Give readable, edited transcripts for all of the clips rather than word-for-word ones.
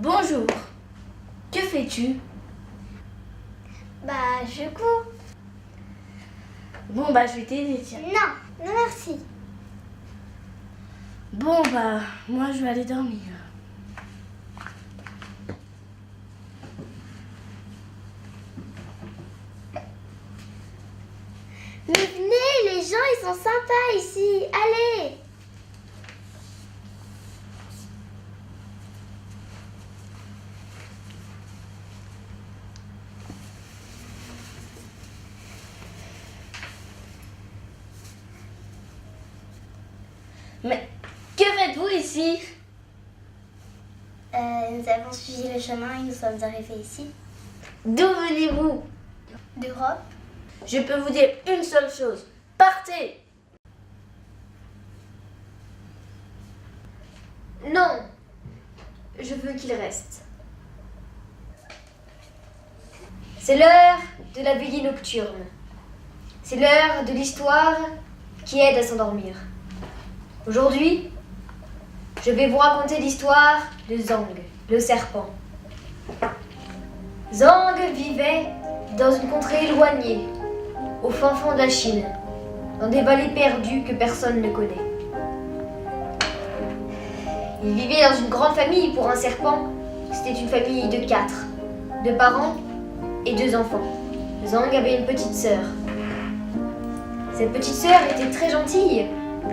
Bonjour. Que fais-tu? Je cours. Bon, je vais t'aider, tiens. Non, merci. Bon, moi, je vais aller dormir. Mais venez, les gens, ils sont sympas ici. Allez. Mais que faites-vous ici? Nous avons suivi le chemin et nous sommes arrivés ici. D'où venez-vous? D'Europe. Je peux vous dire une seule chose. Partez! Non, je veux qu'il reste. C'est l'heure de la veillée nocturne. C'est l'heure de l'histoire qui aide à s'endormir. Aujourd'hui, je vais vous raconter l'histoire de Zhang, le serpent. Zhang vivait dans une contrée éloignée, au fin fond de la Chine, dans des vallées perdues que personne ne connaît. Il vivait dans une grande famille pour un serpent. C'était une famille de 4, 2 parents et 2 enfants. Zhang avait une petite sœur. Cette petite sœur était très gentille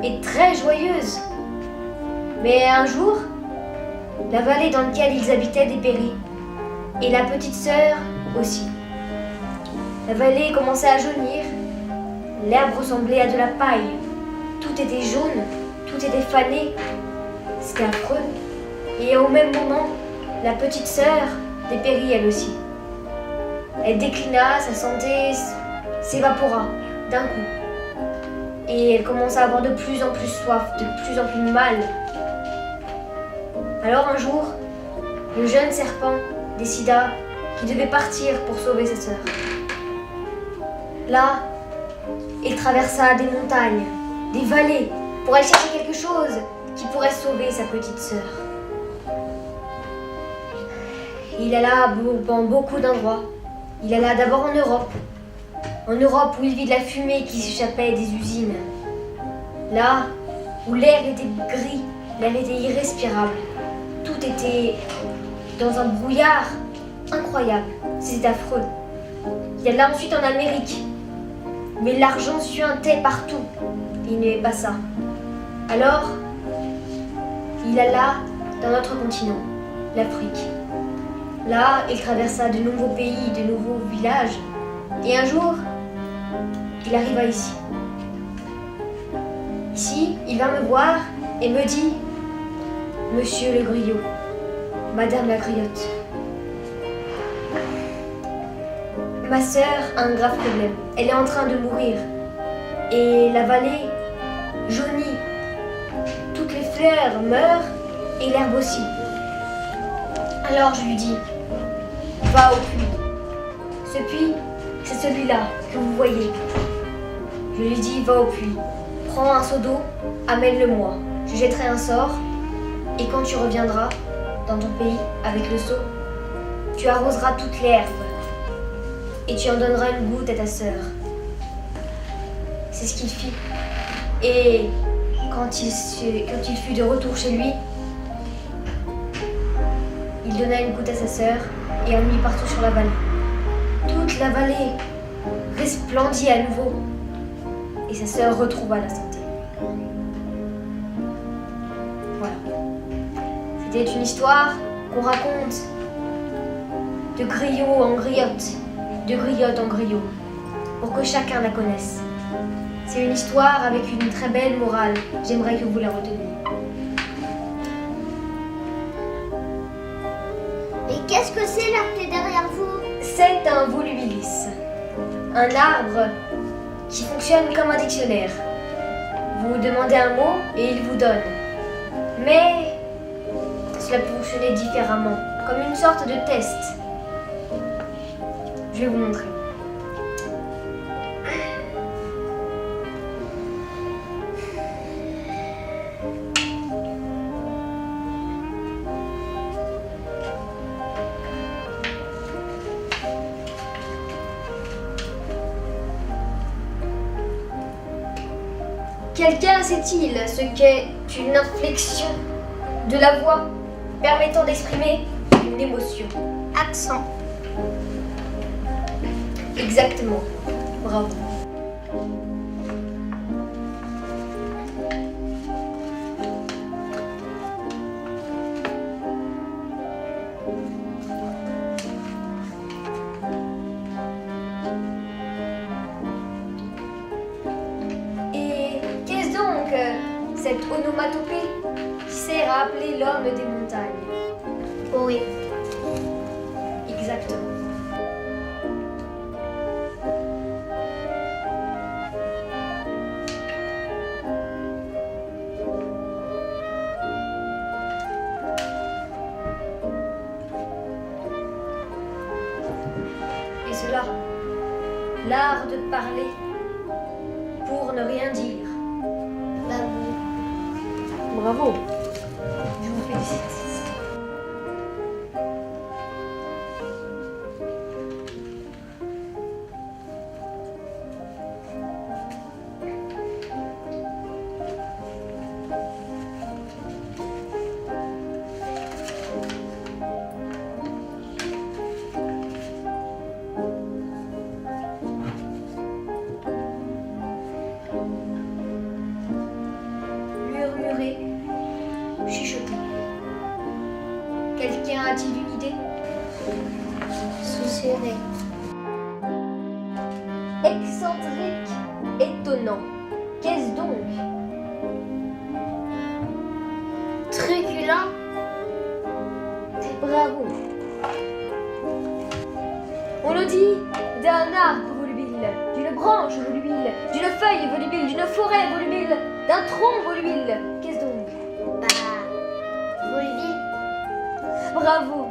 et très joyeuse. Mais un jour, la vallée dans laquelle ils habitaient dépérit, et la petite sœur aussi. La vallée commençait à jaunir, l'herbe ressemblait à de la paille, tout était jaune, tout était fané, c'était affreux. Et au même moment, la petite sœur dépérit elle aussi. Elle déclina, sa santé s'évapora d'un coup. Et elle commença à avoir de plus en plus soif, de plus en plus mal. Alors un jour, le jeune serpent décida qu'il devait partir pour sauver sa sœur. Là, il traversa des montagnes, des vallées, pour aller chercher quelque chose qui pourrait sauver sa petite sœur. Il alla dans beaucoup d'endroits. Il alla d'abord en Europe où il vit de la fumée qui s'échappait des usines. Là où l'air était gris, l'air était irrespirable. Tout était dans un brouillard incroyable. C'était affreux. Il alla ensuite en Amérique. Mais l'argent suintait partout. Il n'aimait pas ça. Alors, il alla dans notre continent, l'Afrique. Là, il traversa de nouveaux pays, de nouveaux villages. Et un jour, il arriva ici. Ici, il vint me voir et me dit « Monsieur le griot, Madame la griotte, ma sœur a un grave problème. Elle est en train de mourir. Et la vallée jaunit. Toutes les fleurs meurent et l'herbe aussi. » Alors je lui dis « Va au puits. Ce puits, c'est celui-là que vous voyez. » Je lui dis « Va au puits. Prends un seau d'eau, amène-le-moi. Je jetterai un sort et quand tu reviendras dans ton pays avec le seau, tu arroseras toute l'herbe et tu en donneras une goutte à ta sœur. » C'est ce qu'il fit. Et quand il fut de retour chez lui, il donna une goutte à sa sœur et en mit partout sur la vallée. Toute la vallée resplendit à nouveau et sa sœur retrouva la santé. Voilà. C'était une histoire qu'on raconte de griot en griotte, de griotte en griot, pour que chacun la connaisse. C'est une histoire avec une très belle morale. J'aimerais que vous la reteniez. Et qu'est-ce que c'est l'arbre qui est derrière vous? C'est un volubilis, un arbre qui fonctionne comme un dictionnaire. Vous demandez un mot et il vous donne. Mais cela peut fonctionner différemment, comme une sorte de test. Je vais vous montrer. Quelqu'un sait-il ce qu'est une inflexion de la voix permettant d'exprimer une émotion? Accent. Exactement. Bravo. Et qu'est-ce donc cette onomatopée qui sert à appeler l'homme des montagnes? Poème. Exactement. Et cela, l'art de parler pour ne rien dire. Bravo. Je vous félicite. Murmurer, chuchoter. Quelqu'un a-t-il une idée? Susurrer. Excentrique, étonnant. Qu'est-ce donc? Truculent. Bravo. On le dit d'un arbre volubile, d'une branche volubile, d'une feuille volubile, d'une forêt volubile, d'un tronc volubile. Qu'est-ce donc? Volubile. Bravo.